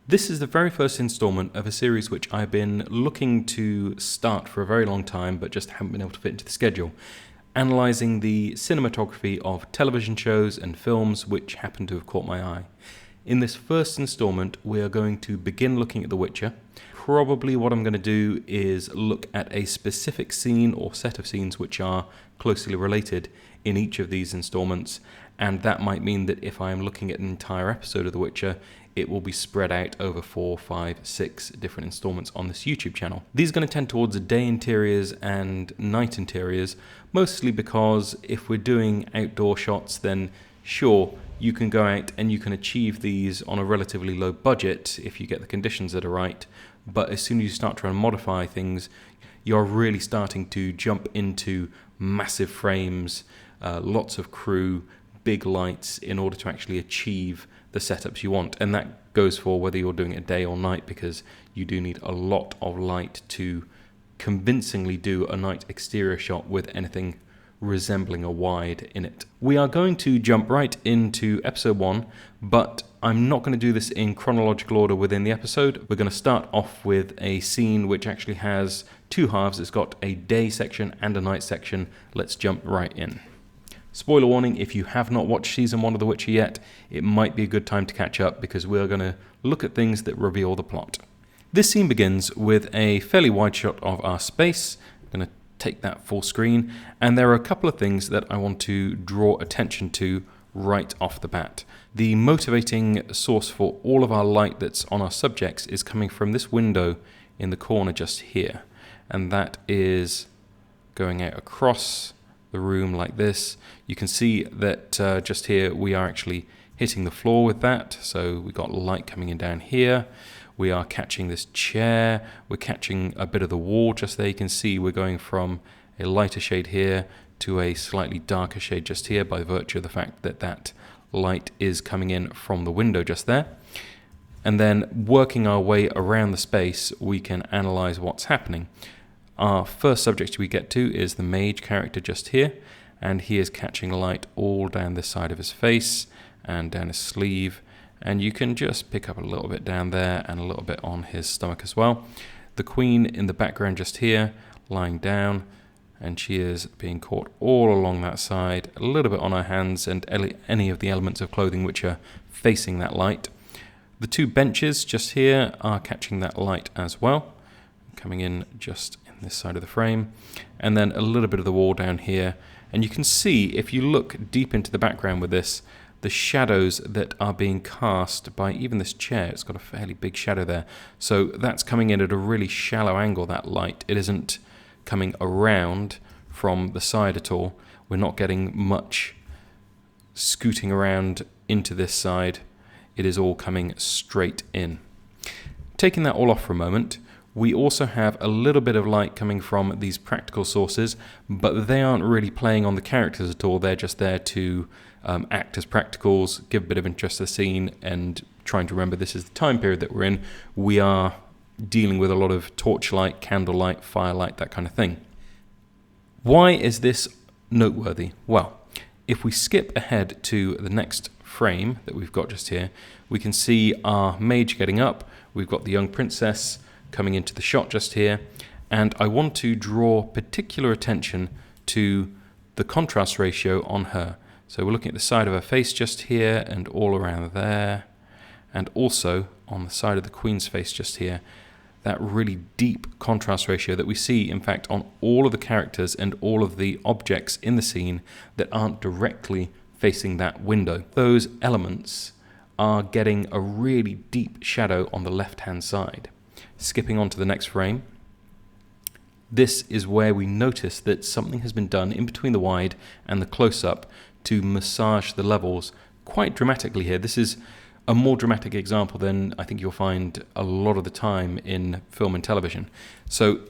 This is the very first installment of a series which I've been looking to start for a very long time, but just haven't been able to fit into the schedule. Analysing the cinematography of television shows and films which happen to have caught my eye. In this first installment, we are going to begin looking at The Witcher. Probably what I'm going to do is look at a specific scene or set of scenes which are closely related in each of these installments, and that might mean that if I am looking at an entire episode of The Witcher, it will be spread out over 4, 5, 6 different installments on this YouTube channel. These are going to tend towards day interiors and night interiors, mostly because if we're doing outdoor shots, then sure, you can go out and you can achieve these on a relatively low budget if you get the conditions that are right. But as soon as you start trying to modify things, you're really starting to jump into massive frames, lots of crew, big lights in order to actually achieve the setups you want. And that goes for whether you're doing it day or night, because you do need a lot of light to convincingly do a night exterior shot with anything resembling a wide in it. We are going to jump right into episode 1, but I'm not going to do this in chronological order within the episode. We're going to start off with a scene which actually has two halves. It's got a day section and a night section. Let's jump right in. Spoiler warning, if you have not watched season 1 of The Witcher yet, it might be a good time to catch up because we're going to look at things that reveal the plot. This scene begins with a fairly wide shot of our space. I'm going to take that full screen, and there are a couple of things that I want to draw attention to right off the bat. The motivating source for all of our light that's on our subjects is coming from this window in the corner just here, and that is going out across the room like this. You can see that just here we are actually hitting the floor with that, so we got light coming in down here. We are catching this chair, we're catching a bit of the wall just there. You can see we're going from a lighter shade here to a slightly darker shade just here by virtue of the fact that that light is coming in from the window just there. And then working our way around the space, we can analyze what's happening. Our first subject we get to is the mage character just here, and he is catching light all down this side of his face and down his sleeve, and you can just pick up a little bit down there and a little bit on his stomach as well. The queen in the background just here, lying down, and she is being caught all along that side, a little bit on her hands and any of the elements of clothing which are facing that light. The two benches just here are catching that light as well, coming in just in this side of the frame, and then a little bit of the wall down here. And you can see, if you look deep into the background with this, the shadows that are being cast by even this chair. It's got a fairly big shadow there. So that's coming in at a really shallow angle, that light. It isn't coming around from the side at all. We're not getting much scooting around into this side. It is all coming straight in. Taking that all off for a moment, we also have a little bit of light coming from these practical sources, but they aren't really playing on the characters at all. They're just there to act as practicals, give a bit of interest to the scene, and trying to remember this is the time period that we're in. We are dealing with a lot of torchlight, candlelight, firelight, that kind of thing. Why is this noteworthy? Well, if we skip ahead to the next frame that we've got just here, we can see our mage getting up. We've got the young princess coming into the shot just here, and I want to draw particular attention to the contrast ratio on her. So we're looking at the side of her face just here and all around there, and also on the side of the queen's face just here, that really deep contrast ratio that we see, in fact, on all of the characters and all of the objects in the scene that aren't directly facing that window. Those elements are getting a really deep shadow on the left-hand side. Skipping on to the next frame, this is where we notice that something has been done in between the wide and the close-up to massage the levels quite dramatically here. This is a more dramatic example than I think you'll find a lot of the time in film and television. So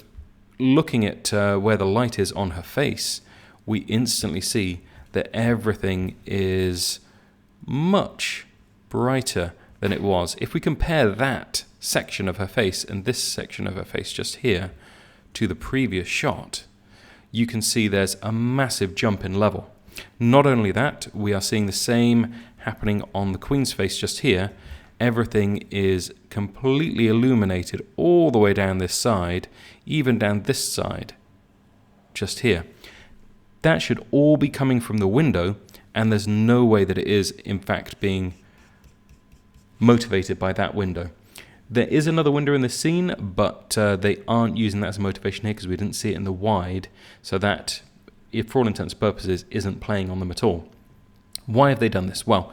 looking at where the light is on her face, we instantly see that everything is much brighter than it was. If we compare that section of her face and this section of her face just here to the previous shot, you can see there's a massive jump in level. Not only that, we are seeing the same happening on the queen's face just here. Everything is completely illuminated all the way down this side, even down this side, just here. That should all be coming from the window, and there's no way that it is, in fact, being motivated by that window. There is another window in this scene, but they aren't using that as a motivation here because we didn't see it in the wide, so that, for all intents and purposes, isn't playing on them at all. Why have they done this? Well,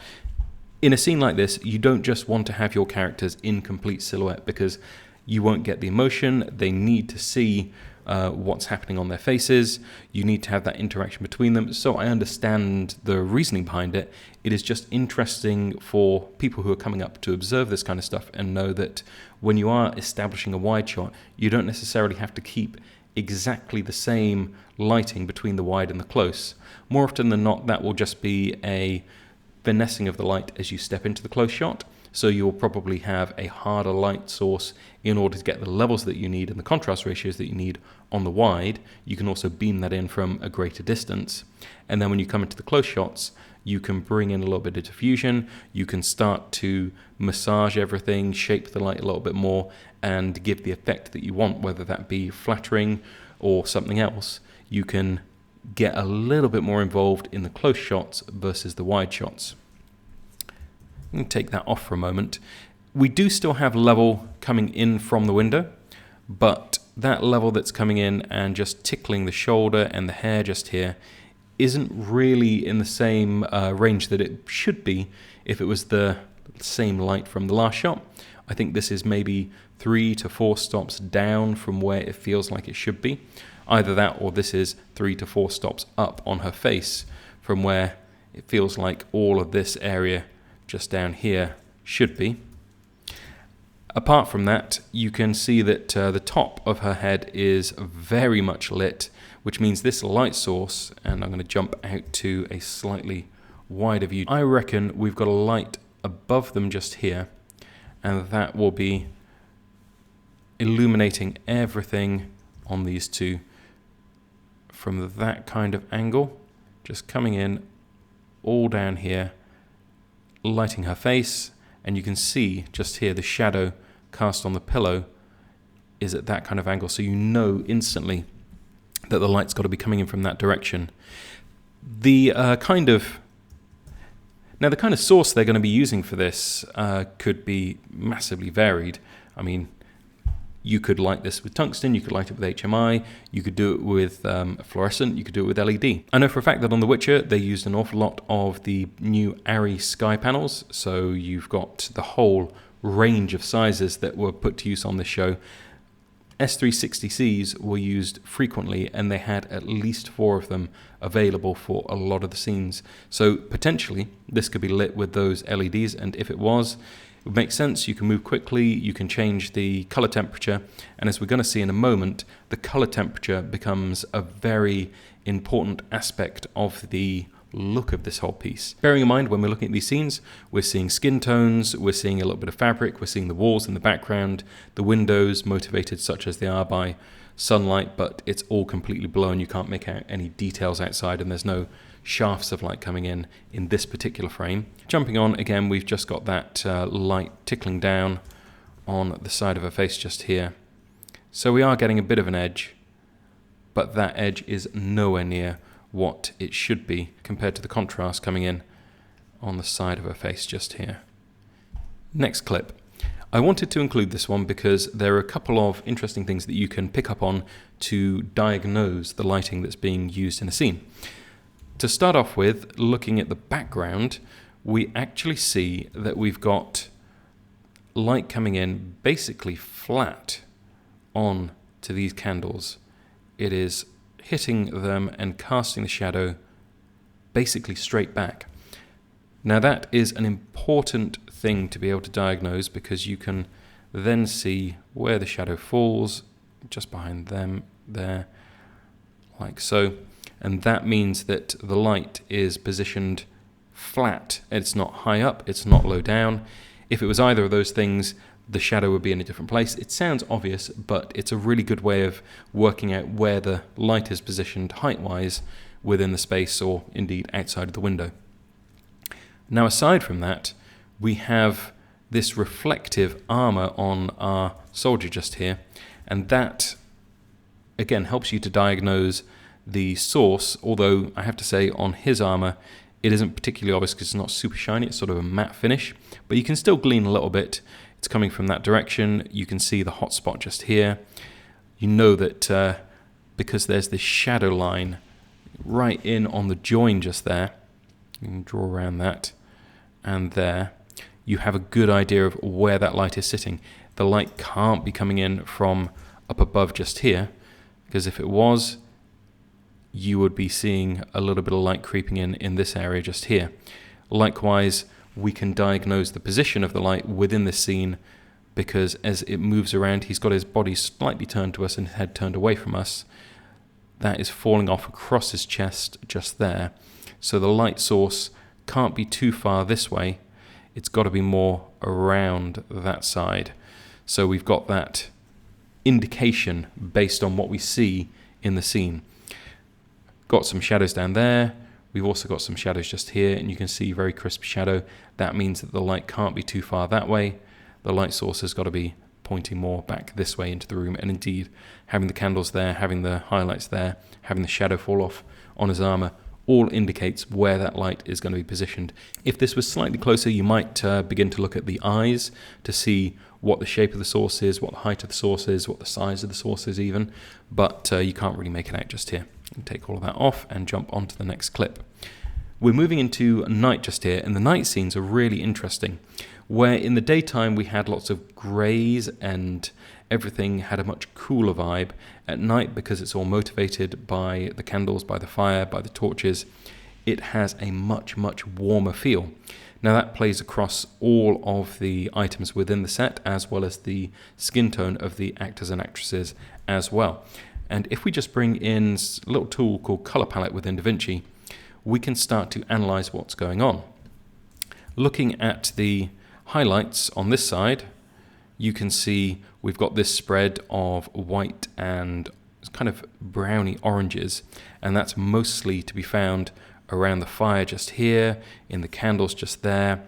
in a scene like this, you don't just want to have your characters in complete silhouette because you won't get the emotion. They need to see what's happening on their faces. You need to have that interaction between them. So I understand the reasoning behind it. It is just interesting for people who are coming up to observe this kind of stuff and know that when you are establishing a wide shot, you don't necessarily have to keep exactly the same lighting between the wide and the close. More often than not, that will just be a finessing of the light as you step into the close shot. So you'll probably have a harder light source in order to get the levels that you need and the contrast ratios that you need on the wide. You can also beam that in from a greater distance. And then when you come into the close shots, you can bring in a little bit of diffusion. You can start to massage everything, shape the light a little bit more, and give the effect that you want, whether that be flattering or something else. You can get a little bit more involved in the close shots versus the wide shots. I'm going to take that off for a moment. We do still have level coming in from the window, but that level that's coming in and just tickling the shoulder and the hair just here isn't really in the same range that it should be if it was the same light from the last shot. I think this is maybe 3 to 4 stops down from where it feels like it should be. Either that or this is 3 to 4 stops up on her face from where it feels like all of this area just down here should be. Apart from that, you can see that the top of her head is very much lit, which means this light source, and I'm going to jump out to a slightly wider view. I reckon we've got a light above them just here, and that will be illuminating everything on these two from that kind of angle, just coming in all down here, lighting her face, and you can see just here the shadow cast on the pillow is at that kind of angle, so you know instantly that the light's got to be coming in from that direction. The kind of source they're going to be using for this could be massively varied. I mean, you could light this with tungsten, you could light it with HMI, you could do it with fluorescent, you could do it with LED. I know for a fact that on The Witcher they used an awful lot of the new ARRI sky panels, so you've got the whole range of sizes that were put to use on this show. S360Cs were used frequently, and they had at least 4 of them available for a lot of the scenes. So potentially this could be lit with those LEDs, and if it was, it would make sense. You can move quickly, you can change the color temperature, and as we're going to see in a moment, the color temperature becomes a very important aspect of the look of this whole piece. Bearing in mind, when we're looking at these scenes, we're seeing skin tones, we're seeing a little bit of fabric, we're seeing the walls in the background, the windows motivated such as they are by sunlight, but it's all completely blown. You can't make out any details outside, and there's no shafts of light coming in this particular frame. Jumping on, again, we've just got that light tickling down on the side of her face just here. So we are getting a bit of an edge, but that edge is nowhere near what it should be compared to the contrast coming in on the side of her face just here. Next clip. I wanted to include this one because there are a couple of interesting things that you can pick up on to diagnose the lighting that's being used in a scene. To start off with, looking at the background, we actually see that we've got light coming in basically flat on to these candles. It is hitting them and casting the shadow basically straight back. Now that is an important thing to be able to diagnose, because you can then see where the shadow falls just behind them there, like so, and that means that the light is positioned flat. It's not high up, it's not low down. If it was either of those things, the shadow would be in a different place. It sounds obvious, but it's a really good way of working out where the light is positioned height-wise within the space, or indeed outside of the window. Now, aside from that, we have this reflective armor on our soldier just here, and that again helps you to diagnose the source, although I have to say on his armor it isn't particularly obvious because it's not super shiny, it's sort of a matte finish, but you can still glean a little bit. It's coming from that direction. You can see the hot spot just here. You know that because there's this shadow line right in on the join just there, you can draw around that, and there, you have a good idea of where that light is sitting. The light can't be coming in from up above just here, because if it was, you would be seeing a little bit of light creeping in this area just here. Likewise, we can diagnose the position of the light within this scene, because as it moves around, he's got his body slightly turned to us and his head turned away from us. That is falling off across his chest just there. So the light source can't be too far this way. It's got to be more around that side. So we've got that indication based on what we see in the scene. Got some shadows down there. We've also got some shadows just here, and you can see very crisp shadow. That means that the light can't be too far that way. The light source has got to be pointing more back this way into the room, and indeed having the candles there, having the highlights there, having the shadow fall off on his armor, all indicates where that light is going to be positioned. If this was slightly closer, you might begin to look at the eyes to see what the shape of the source is, what the height of the source is, what the size of the source is even, but you can't really make it out just here. You can take all of that off and jump onto the next clip. We're moving into night just here, and the night scenes are really interesting, where in the daytime we had lots of greys and everything had a much cooler vibe. At night, because it's all motivated by the candles, by the fire, by the torches, it has a much, much warmer feel. Now that plays across all of the items within the set, as well as the skin tone of the actors and actresses as well. And if we just bring in a little tool called Color Palette within DaVinci, we can start to analyze what's going on. Looking at the highlights on this side, you can see we've got this spread of white and kind of browny oranges, and that's mostly to be found around the fire just here, in the candles just there,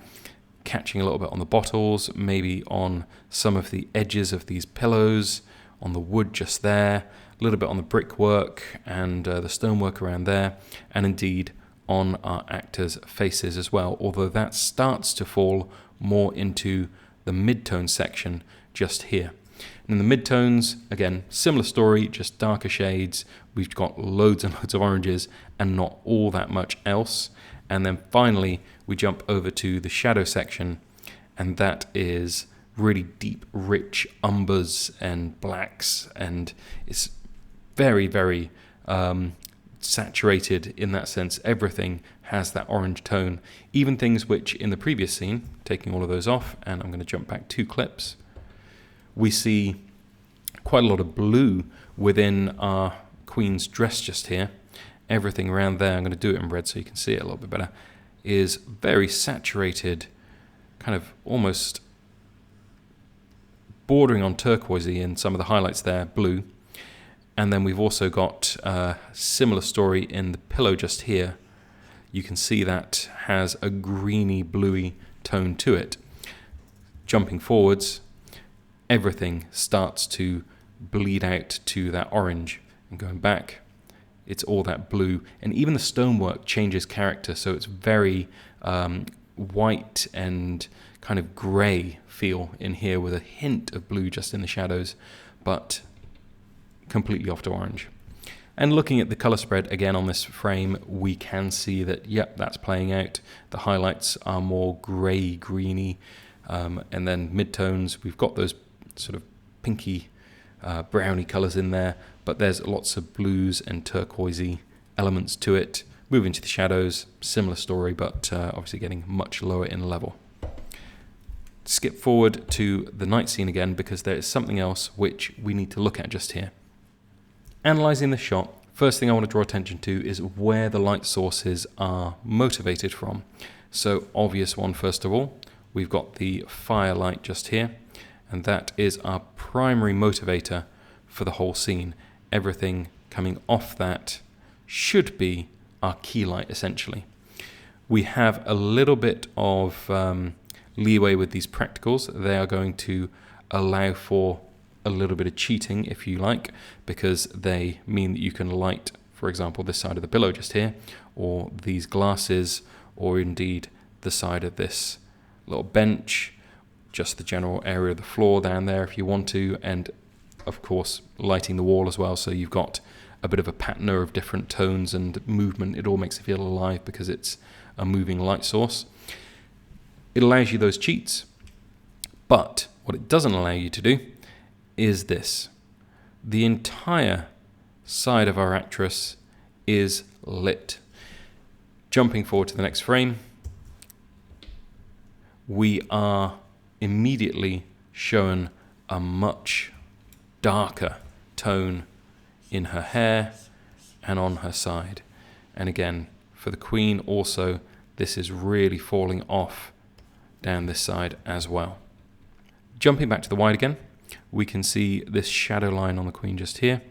catching a little bit on the bottles, maybe on some of the edges of these pillows, on the wood just there, a little bit on the brickwork and the stonework around there, and indeed on our actors' faces as well, although that starts to fall more into the mid-tone section just here. And in the mid-tones, again, similar story, just darker shades. We've got loads and loads of oranges and not all that much else. And then finally, we jump over to the shadow section, and that is really deep, rich umbers and blacks, and it's very, very saturated in that sense. Everything has that orange tone, even things which in the previous scene, taking all of those off, and I'm going to jump back 2 clips, we see quite a lot of blue within our queen's dress just here. Everything around there, I'm going to do it in red so you can see it a little bit better, is very saturated, kind of almost bordering on turquoisey in some of the highlights there, blue. And then we've also got a similar story in the pillow just here. You can see that has a greeny, bluey tone to it. Jumping forwards, everything starts to bleed out to that orange, and going back, it's all that blue. And even the stonework changes character, so it's very white and kind of grey feel in here, with a hint of blue just in the shadows, but completely off to orange. And looking at the color spread again on this frame, we can see that, yep, that's playing out. The highlights are more grey, greeny, and then midtones, we've got those sort of pinky, browny colors in there, but there's lots of blues and turquoisey elements to it. Moving to the shadows, similar story, but obviously getting much lower in level. Skip forward to the night scene again, because there is something else which we need to look at just here. Analyzing the shot, first thing I want to draw attention to is where the light sources are motivated from. So obvious one, first of all, we've got the firelight just here, and that is our primary motivator for the whole scene. Everything coming off that should be our key light, essentially. We have a little bit of leeway with these practicals. They are going to allow for a little bit of cheating, if you like, because they mean that you can light, for example, this side of the pillow just here, or these glasses, or indeed the side of this little bench, just the general area of the floor down there if you want to, and of course lighting the wall as well, so you've got a bit of a pattern of different tones and movement. It all makes it feel alive because it's a moving light source. It allows you those cheats, but what it doesn't allow you to do is this. The entire side of our actress is lit. Jumping forward to the next frame, we are immediately shown a much darker tone in her hair and on her side. And again, for the Queen also, this is really falling off down this side as well. Jumping back to the wide again, we can see this shadow line on the Queen just here,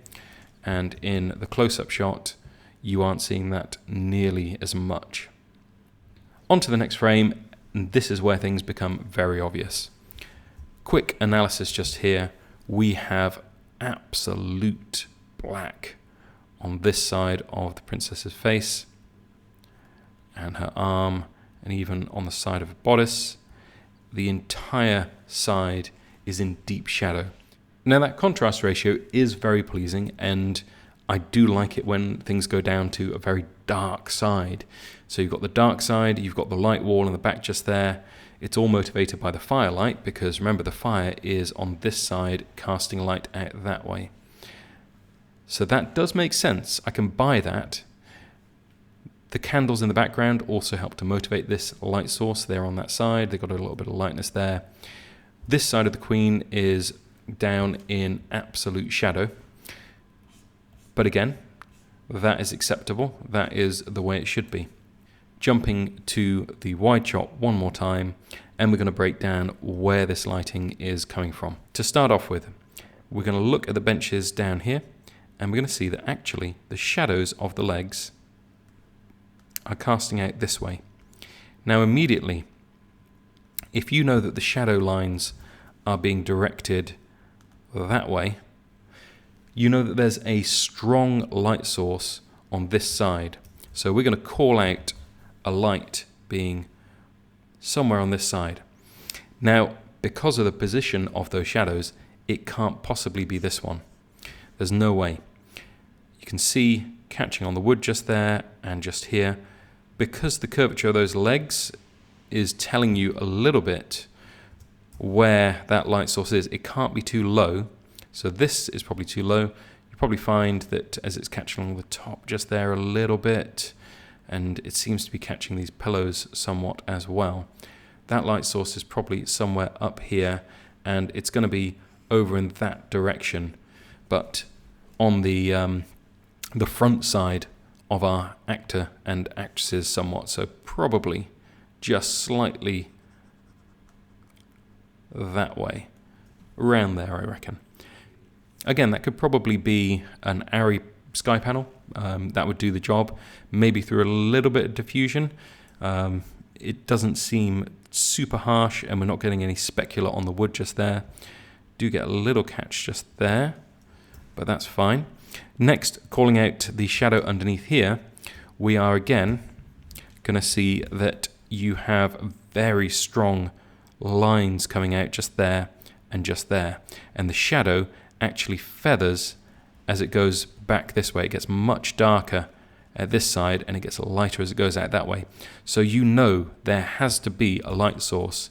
and in the close-up shot you aren't seeing that nearly as much. On to the next frame, and this is where things become very obvious. Quick analysis just here, we have absolute black on this side of the princess's face and her arm, and even on the side of her bodice. The entire side is in deep shadow. Now that contrast ratio is very pleasing, and I do like it when things go down to a very dark side. So you've got the dark side, you've got the light wall in the back just there. It's all motivated by the firelight, because remember the fire is on this side casting light out that way. So that does make sense. I can buy that. The candles in the background also help to motivate this light source. They're on that side. They've got a little bit of lightness there. This side of the Queen is down in absolute shadow. But again, that is acceptable. That is the way it should be. Jumping to the wide shot one more time, and we're going to break down where this lighting is coming from. To start off with, we're going to look at the benches down here, and we're going to see that actually the shadows of the legs are casting out this way. Now immediately, if you know that the shadow lines are being directed that way, you know that there's a strong light source on this side. So we're going to call out a light being somewhere on this side. Now, because of the position of those shadows, it can't possibly be this one. There's no way. You can see catching on the wood just there and just here. Because the curvature of those legs is telling you a little bit where that light source is, it can't be too low. So this is probably too low. You probably find that as it's catching along the top just there a little bit, and it seems to be catching these pillows somewhat as well. That light source is probably somewhere up here, and it's going to be over in that direction. But on the front side of our actor and actresses somewhat, so probably just slightly that way, around there I reckon. Again, that could probably be an ARRI sky panel. That would do the job, maybe through a little bit of diffusion. It doesn't seem super harsh, and we're not getting any specular on the wood just there. Do get a little catch just there, but that's fine. Next, calling out the shadow underneath here, we are again going to see that you have very strong lines coming out just there and just there, and the shadow actually feathers as it goes back this way. It gets much darker at this side, and it gets lighter as it goes out that way. So you know there has to be a light source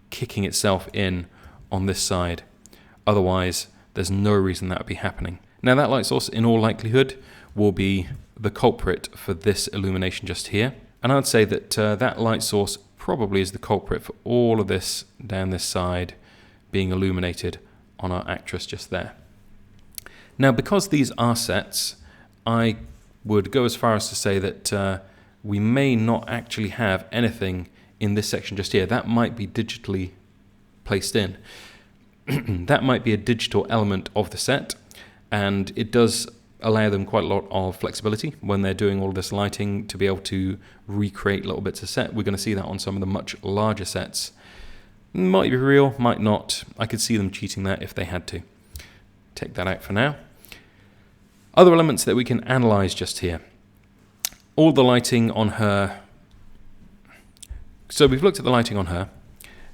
kicking itself in on this side. Otherwise, there's no reason that would be happening. Now that light source, in all likelihood, will be the culprit for this illumination just here. And I'd say that that light source probably is the culprit for all of this down this side being illuminated on our actress just there. Now, because these are sets, I would go as far as to say that we may not actually have anything in this section just here. That might be digitally placed in. That might be a digital element of the set, and it does allow them quite a lot of flexibility when they're doing all of this lighting to be able to recreate little bits of set. We're going to see that on some of the much larger sets. Might be real, might not. I could see them cheating that if they had to. Take that out for now. Other elements that we can analyze just here. All the lighting on her. So we've looked at the lighting on her.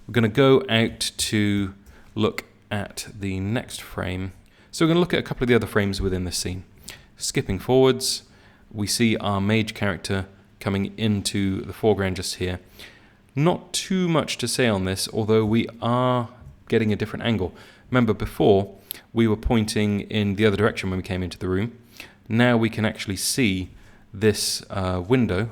We're going to go out to look at the next frame. So we're going to look at a couple of the other frames within this scene. Skipping forwards, we see our mage character coming into the foreground just here. Not too much to say on this, although we are getting a different angle. Remember before, we were pointing in the other direction when we came into the room. Now we can actually see this window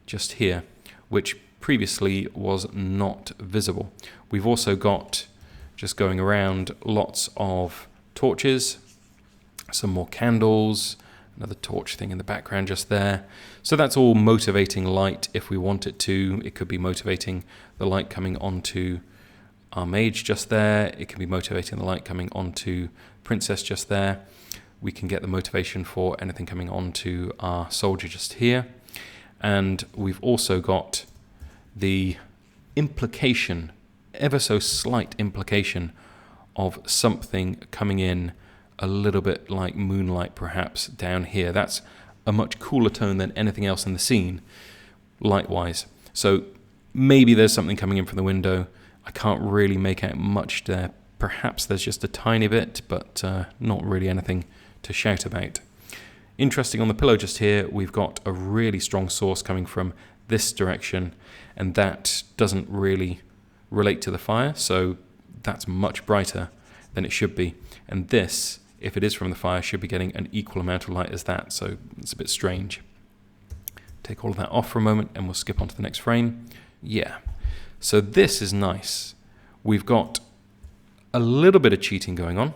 just here, which previously was not visible. We've also got, just going around, lots of torches, some more candles, another torch thing in the background just there. So that's all motivating light if we want it to. It could be motivating the light coming onto our mage just there. It can be motivating the light coming onto princess just there. We can get the motivation for anything coming onto our soldier just here. And we've also got the implication, ever so slight implication, of something coming in a little bit like moonlight perhaps down here. That's a much cooler tone than anything else in the scene, light-wise. So maybe there's something coming in from the window. I can't really make out much there. Perhaps there's just a tiny bit, but not really anything to shout about. Interesting, on the pillow just here, we've got a really strong source coming from this direction, and that doesn't really relate to the fire, so that's much brighter than it should be. And this, if it is from the fire, should be getting an equal amount of light as that, so it's a bit strange. Take all of that off for a moment and we'll skip on to the next frame. Yeah, so this is nice. We've got a little bit of cheating going on.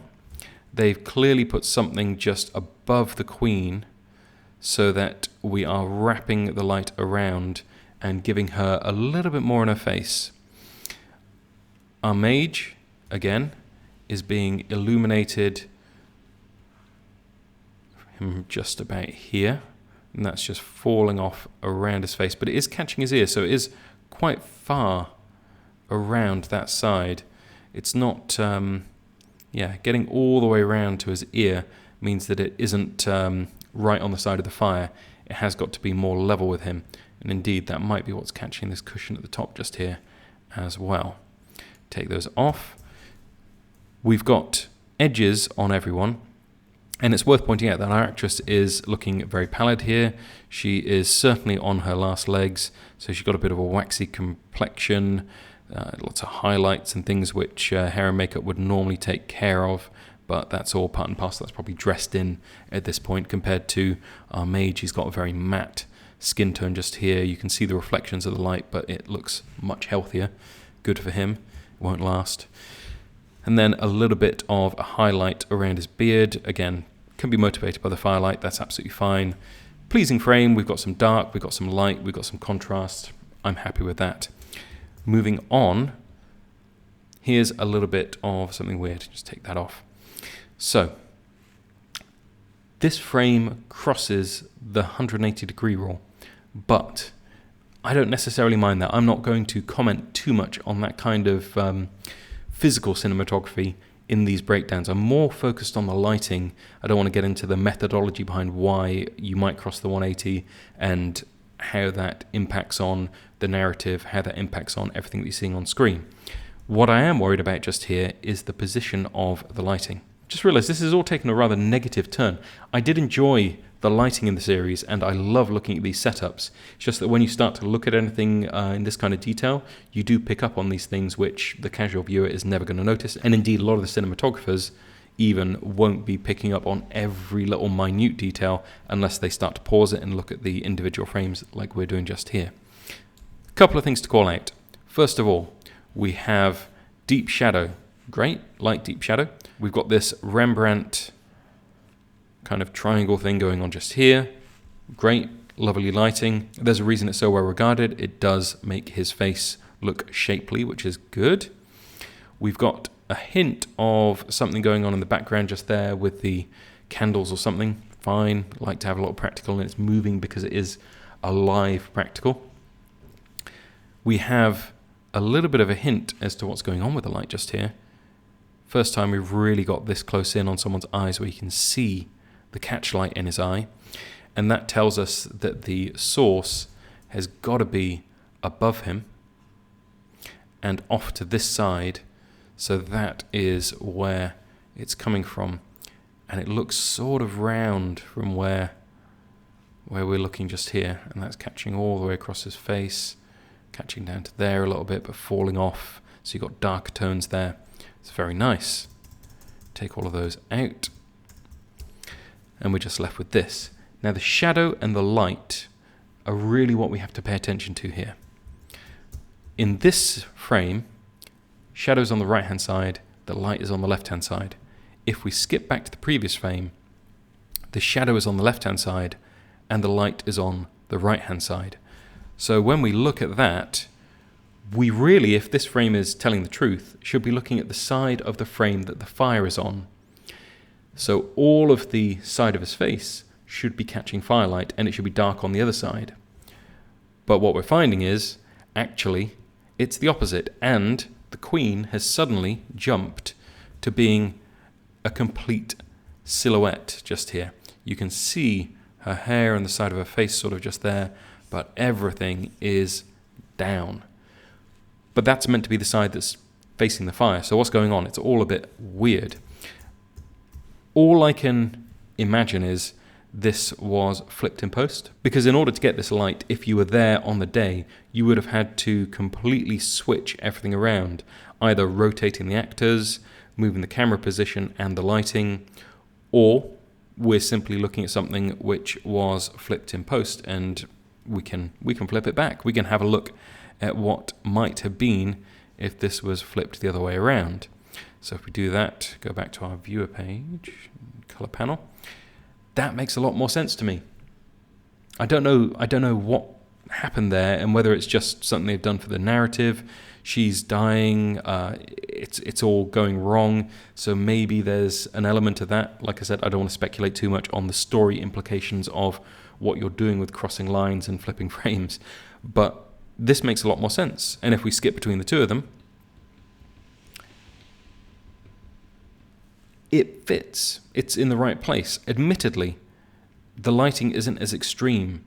They've clearly put something just above the queen so that we are wrapping the light around and giving her a little bit more in her face. Our mage, again, is being illuminated from just about here, and that's just falling off around his face, but it is catching his ear, so it is quite far around that side. It's not, getting all the way around to his ear means that it isn't right on the side of the fire. It has got to be more level with him, and indeed that might be what's catching this cushion at the top just here as well. Take those off. We've got edges on everyone, and it's worth pointing out that our actress is looking very pallid here. She is certainly on her last legs, so she's got a bit of a waxy complexion, lots of highlights and things which hair and makeup would normally take care of, but that's all part and parcel. That's probably dressed in at this point compared to our mage. He's got a very matte skin tone just here. You can see the reflections of the light, but it looks much healthier. Good for him. It won't last. And then a little bit of a highlight around his beard. Again, can be motivated by the firelight. That's absolutely fine. Pleasing frame. We've got some dark, we've got some light, we've got some contrast. I'm happy with that. Moving on, here's a little bit of something weird. Just take that off. So, this frame crosses the 180 degree rule, but I don't necessarily mind that. I'm not going to comment too much on that kind of physical cinematography in these breakdowns. I'm more focused on the lighting. I don't want to get into the methodology behind why you might cross the 180 and how that impacts on the narrative, how that impacts on everything that you're seeing on screen. What I am worried about just here is the position of the lighting. Just realised this has all taken a rather negative turn. I did enjoy the lighting in the series, and I love looking at these setups. It's just that when you start to look at anything in this kind of detail, you do pick up on these things which the casual viewer is never going to notice, and indeed a lot of the cinematographers even won't be picking up on every little minute detail unless they start to pause it and look at the individual frames like we're doing just here. A couple of things to call out. First of all, we have deep shadow. Great, light deep shadow. We've got this Rembrandt kind of triangle thing going on just here. Great, lovely lighting. There's a reason it's so well regarded. It does make his face look shapely, which is good. We've got a hint of something going on in the background just there with the candles or something. Fine, like to have a lot of practical, and it's moving because it is a live practical. We have a little bit of a hint as to what's going on with the light just here. First time we've really got this close in on someone's eyes where you can see the catch light in his eye. And that tells us that the source has got to be above him and off to this side. So that is where it's coming from. And it looks sort of round from where we're looking just here. And that's catching all the way across his face, catching down to there a little bit, but falling off. So you've got darker tones there. It's very nice. Take all of those out. And we're just left with this. Now the shadow and the light are really what we have to pay attention to here. In this frame, shadow's on the right hand side, the light is on the left hand side. If we skip back to the previous frame, the shadow is on the left hand side and the light is on the right hand side. So when we look at that, we really, if this frame is telling the truth, should be looking at the side of the frame that the fire is on. So all of the side of his face should be catching firelight and it should be dark on the other side. But what we're finding is, actually, it's the opposite, and the Queen has suddenly jumped to being a complete silhouette just here. You can see her hair and the side of her face sort of just there, but everything is down. But that's meant to be the side that's facing the fire. So what's going on? It's all a bit weird. All I can imagine is this was flipped in post, because in order to get this light, if you were there on the day, you would have had to completely switch everything around, either rotating the actors, moving the camera position and the lighting, or we're simply looking at something which was flipped in post, and we can flip it back. We can have a look at what might have been if this was flipped the other way around. So if we do that, go back to our viewer page, color panel, that makes a lot more sense to me. I don't know what happened there and whether it's just something they've done for the narrative. She's dying, it's all going wrong, so maybe there's an element of that. Like I said, I don't want to speculate too much on the story implications of what you're doing with crossing lines and flipping frames, but this makes a lot more sense. And if we skip between the two of them, it fits. It's in the right place. Admittedly, the lighting isn't as extreme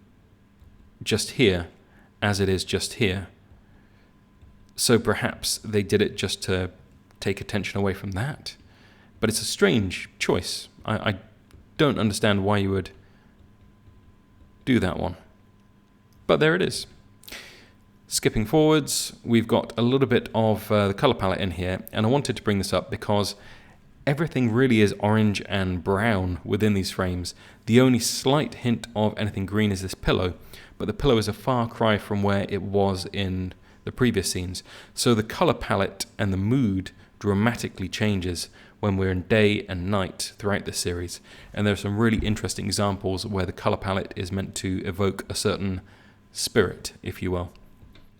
just here as it is just here. So perhaps they did it just to take attention away from that. But it's a strange choice. I don't understand why you would do that one. But there it is. Skipping forwards, we've got a little bit of the color palette in here, and I wanted to bring this up because everything really is orange and brown within these frames. The only slight hint of anything green is this pillow, but the pillow is a far cry from where it was in the previous scenes. So the color palette and the mood dramatically changes when we're in day and night throughout this series. And there are some really interesting examples where the color palette is meant to evoke a certain spirit, if you will.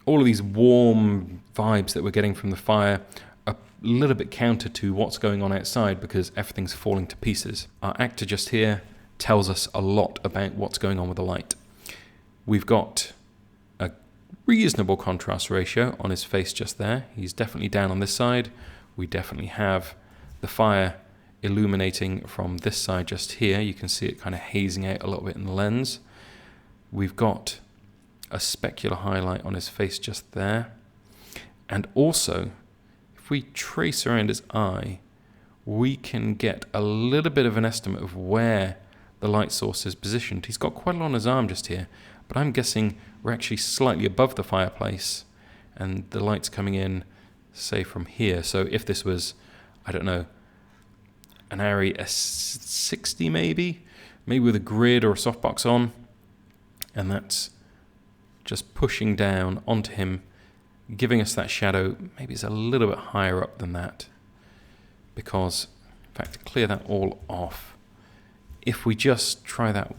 All of these warm vibes that we're getting from the fire are a little bit counter to what's going on outside because everything's falling to pieces. Our actor just here tells us a lot about what's going on with the light. We've got a reasonable contrast ratio on his face just there. He's definitely down on this side. We definitely have the fire illuminating from this side just here. You can see it kind of hazing out a little bit in the lens. We've got a specular highlight on his face just there. And also, if we trace around his eye, we can get a little bit of an estimate of where the light source is positioned. He's got quite a lot on his arm just here, but I'm guessing we're actually slightly above the fireplace and the light's coming in, say, from here. So if this was, I don't know, an Arri S60 maybe with a grid or a softbox on, and that's just pushing down onto him, giving us that shadow. Maybe it's a little bit higher up than that, because, in fact, to clear that all off, if we just try that,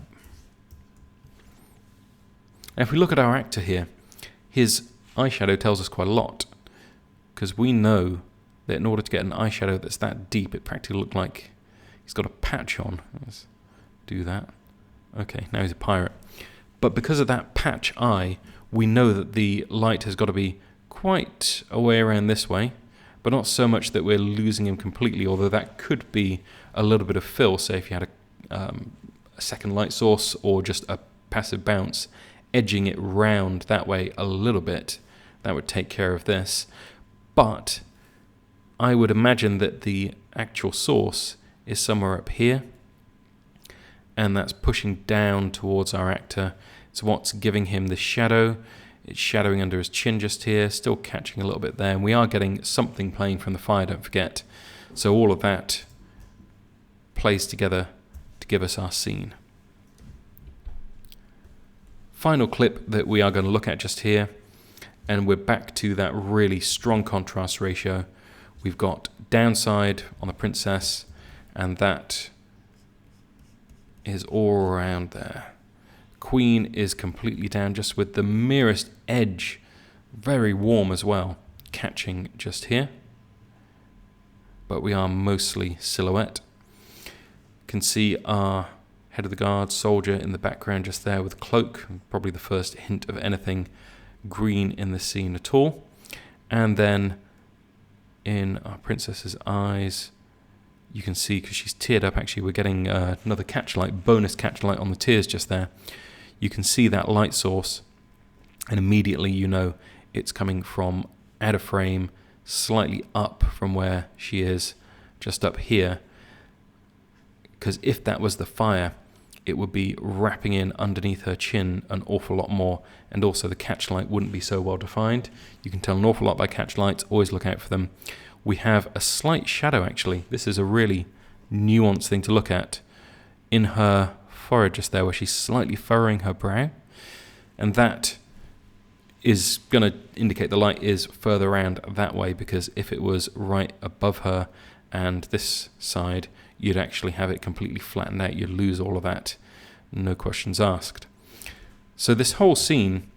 and if we look at our actor here, his eyeshadow tells us quite a lot, because we know that in order to get an eyeshadow that's that deep, it practically looked like he's got a patch on. Let's do that. Okay, now he's a pirate. But because of that patch eye, we know that the light has got to be quite a way around this way, but not so much that we're losing him completely, although that could be a little bit of fill. Say if you had a second light source or just a passive bounce, edging it round that way a little bit, that would take care of this. But I would imagine that the actual source is somewhere up here, and that's pushing down towards our actor. It's what's giving him the shadow. It's shadowing under his chin just here, still catching a little bit there. And we are getting something playing from the fire, don't forget. So all of that plays together to give us our scene. Final clip that we are going to look at just here, and we're back to that really strong contrast ratio. We've got downside on the princess, and that is all around there. Queen is completely down, just with the merest edge, very warm as well, catching just here. But we are mostly silhouette. Can see our head of the guard soldier in the background just there with cloak, probably the first hint of anything green in the scene at all. And then in our princess's eyes, you can see, because she's teared up, actually we're getting another catchlight, bonus catchlight on the tears just there. You can see that light source, and immediately you know it's coming from out of frame, slightly up from where she is, just up here. Because if that was the fire, it would be wrapping in underneath her chin an awful lot more, and also the catchlight wouldn't be so well defined. You can tell an awful lot by catchlights, always look out for them. We have a slight shadow actually. This is a really nuanced thing to look at in her forehead just there, where she's slightly furrowing her brow, and that is going to indicate the light is further around that way, because if it was right above her and this side, you'd actually have it completely flattened out. You'd lose all of that, no questions asked. So this whole scene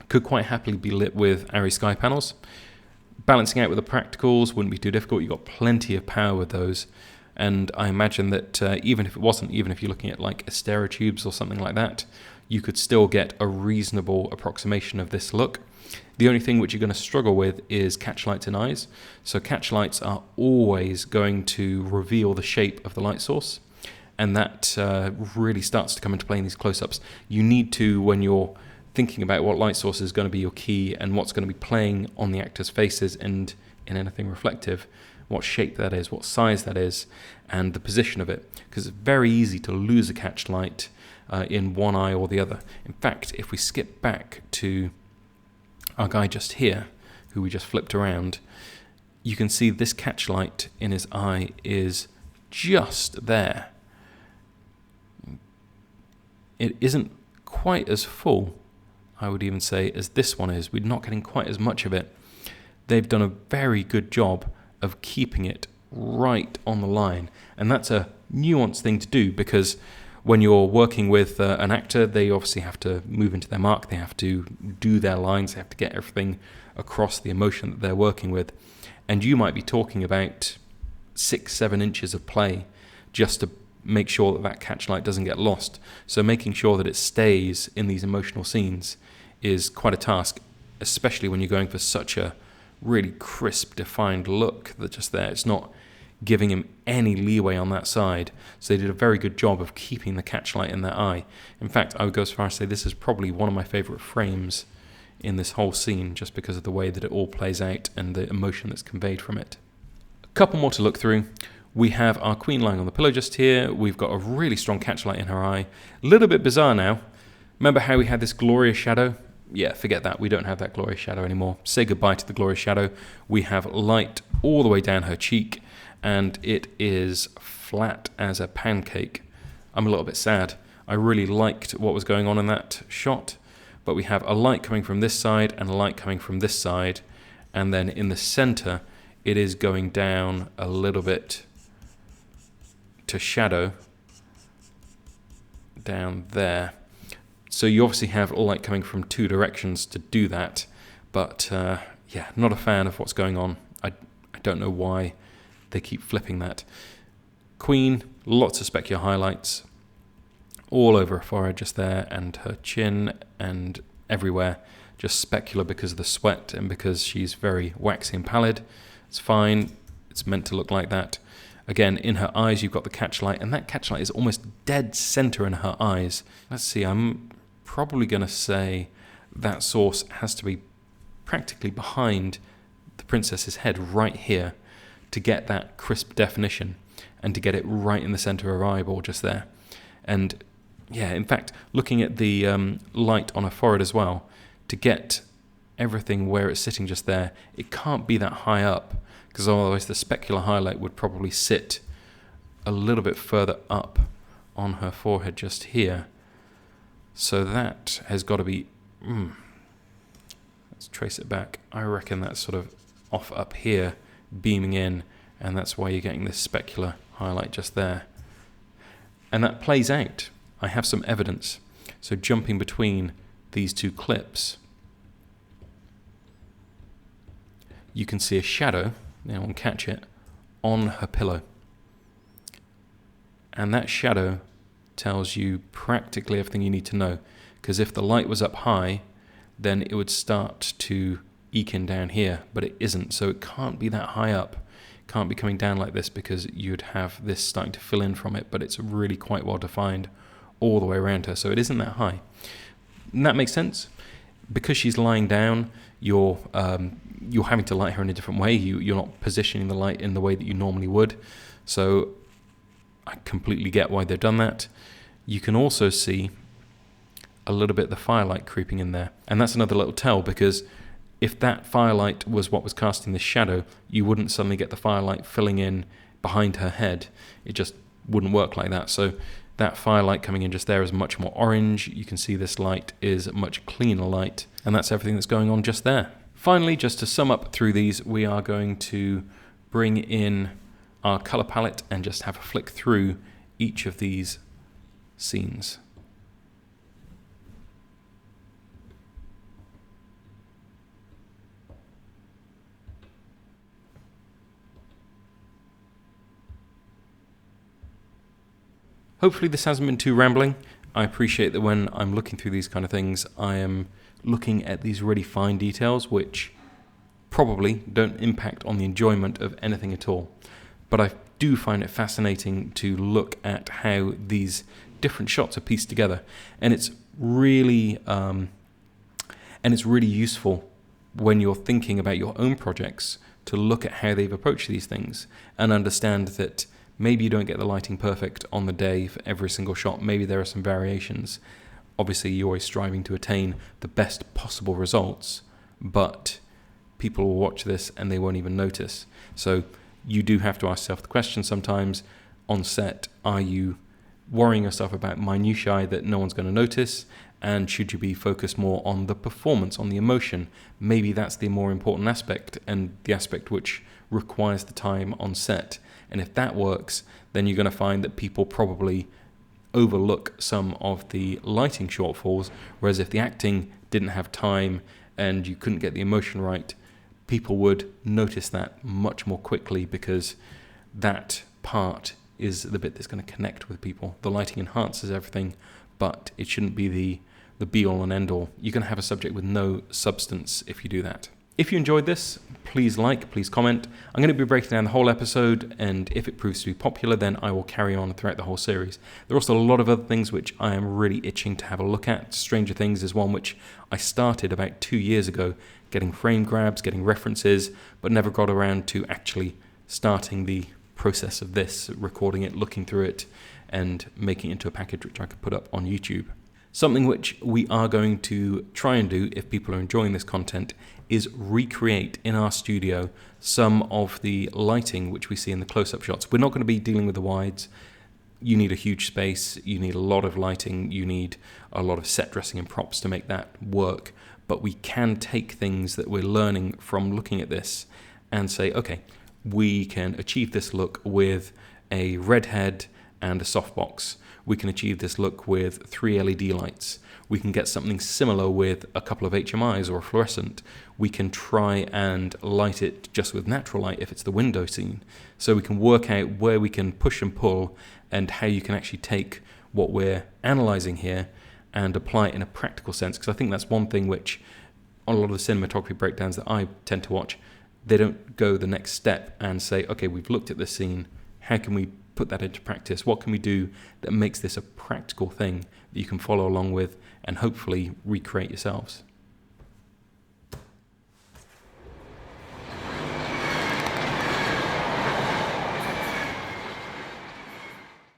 could quite happily be lit with ARRI sky panels. Balancing out with the practicals wouldn't be too difficult. You've got plenty of power with those. And I imagine that even if you're looking at like Asterotubes or something like that, you could still get a reasonable approximation of this look. The only thing which you're going to struggle with is catchlights in eyes. So catchlights are always going to reveal the shape of the light source, and that really starts to come into play in these close-ups. You need to, when you're thinking about what light source is going to be your key and what's going to be playing on the actors' faces and in anything reflective, what shape that is, what size that is, and the position of it, because it's very easy to lose a catchlight in one eye or the other. In fact, if we skip back to our guy just here, who we just flipped around, you can see this catchlight in his eye is just there. It isn't quite as full, I would even say, as this one is. We're not getting quite as much of it. They've done a very good job of keeping it right on the line, and that's a nuanced thing to do, because when you're working with an actor, they obviously have to move into their mark, they have to do their lines, they have to get everything across, the emotion that they're working with, and you might be talking about 6-7 inches of play just to make sure that that catchlight doesn't get lost. So making sure that it stays in these emotional scenes is quite a task, especially when you're going for such a really crisp, defined look that just there. It's not giving him any leeway on that side. So they did a very good job of keeping the catchlight in their eye. In fact, I would go as far as to say this is probably one of my favourite frames in this whole scene, just because of the way that it all plays out and the emotion that's conveyed from it. A couple more to look through. We have our queen lying on the pillow just here. We've got a really strong catchlight in her eye. A little bit bizarre now. Remember how we had this glorious shadow? Yeah, forget that. We don't have that glorious shadow anymore. Say goodbye to the glorious shadow. We have light all the way down her cheek, and it is flat as a pancake. I'm a little bit sad. I really liked what was going on in that shot, but we have a light coming from this side and a light coming from this side, and then in the center, it is going down a little bit to shadow down there. So you obviously have light coming from two directions to do that, but yeah, not a fan of what's going on. I don't know why they keep flipping that. Queen, lots of specular highlights all over her forehead just there, and her chin and everywhere. just specular because of the sweat and because she's very waxy and pallid. It's fine. It's meant to look like that. Again, in her eyes, you've got the catchlight, and that catchlight is almost dead center in her eyes. Let's see, I'm probably going to say that source has to be practically behind the princess's head right here to get that crisp definition and to get it right in the center of her eyeball just there. And yeah, in fact, looking at the light on her forehead as well, to get everything where it's sitting just there, it can't be that high up, because otherwise the specular highlight would probably sit a little bit further up on her forehead just here. So that has got to be, let's trace it back. I reckon that's sort of off up here, beaming in, and that's why you're getting this specular highlight just there. And that plays out. I have some evidence. So jumping between these two clips, you can see a shadow, no one catch it, on her pillow. And that shadow tells you practically everything you need to know, because if the light was up high, then it would start to eke in down here, but it isn't, so it can't be that high up. It can't be coming down like this, because you'd have this starting to fill in from it, but it's really quite well defined all the way around her, so it isn't that high. And that makes sense. Because she's lying down, you're having to light her in a different way. You're not positioning the light in the way that you normally would. So I completely get why they've done that. You can also see a little bit of the firelight creeping in there. And that's another little tell, because if that firelight was what was casting this shadow, you wouldn't suddenly get the firelight filling in behind her head. It just wouldn't work like that. So that firelight coming in just there is much more orange. You can see this light is a much cleaner light, and that's everything that's going on just there. Finally, just to sum up through these, we are going to bring in our color palette and just have a flick through each of these scenes. Hopefully this hasn't been too rambling. I appreciate that when I'm looking through these kind of things, I am looking at these really fine details, which probably don't impact on the enjoyment of anything at all. But I do find it fascinating to look at how these different shots are pieced together. And it's really useful when you're thinking about your own projects to look at how they've approached these things and understand that maybe you don't get the lighting perfect on the day for every single shot. Maybe there are some variations. Obviously, you're always striving to attain the best possible results, but people will watch this and they won't even notice. So you do have to ask yourself the question sometimes on set, are you worrying yourself about minutiae that no one's going to notice? And should you be focused more on the performance, on the emotion? Maybe that's the more important aspect and the aspect which requires the time on set. And if that works, then you're going to find that people probably overlook some of the lighting shortfalls, whereas if the acting didn't have time and you couldn't get the emotion right, people would notice that much more quickly, because that part is the bit that's going to connect with people. The lighting enhances everything, but it shouldn't be the be-all and end-all. You're going to have a subject with no substance if you do that. If you enjoyed this, please like, please comment. I'm going to be breaking down the whole episode, and if it proves to be popular, then I will carry on throughout the whole series. There are also a lot of other things which I am really itching to have a look at. Stranger Things is one which I started about 2 years ago, getting frame grabs, getting references, but never got around to actually starting the process of this, recording it, looking through it, and making it into a package which I could put up on YouTube. Something which we are going to try and do, if people are enjoying this content, is recreate in our studio some of the lighting which we see in the close-up shots. We're not going to be dealing with the wides. You need a huge space, you need a lot of lighting, you need a lot of set dressing and props to make that work. But we can take things that we're learning from looking at this and say, okay, we can achieve this look with a red head and a softbox. We can achieve this look with 3 LED lights. We can get something similar with a couple of HMIs or a fluorescent. We can try and light it just with natural light if it's the window scene. So we can work out where we can push and pull and how you can actually take what we're analyzing here and apply it in a practical sense. Because I think that's one thing which on a lot of the cinematography breakdowns that I tend to watch, they don't go the next step and say, okay, we've looked at this scene, how can we put that into practice? What can we do that makes this a practical thing that you can follow along with and hopefully recreate yourselves?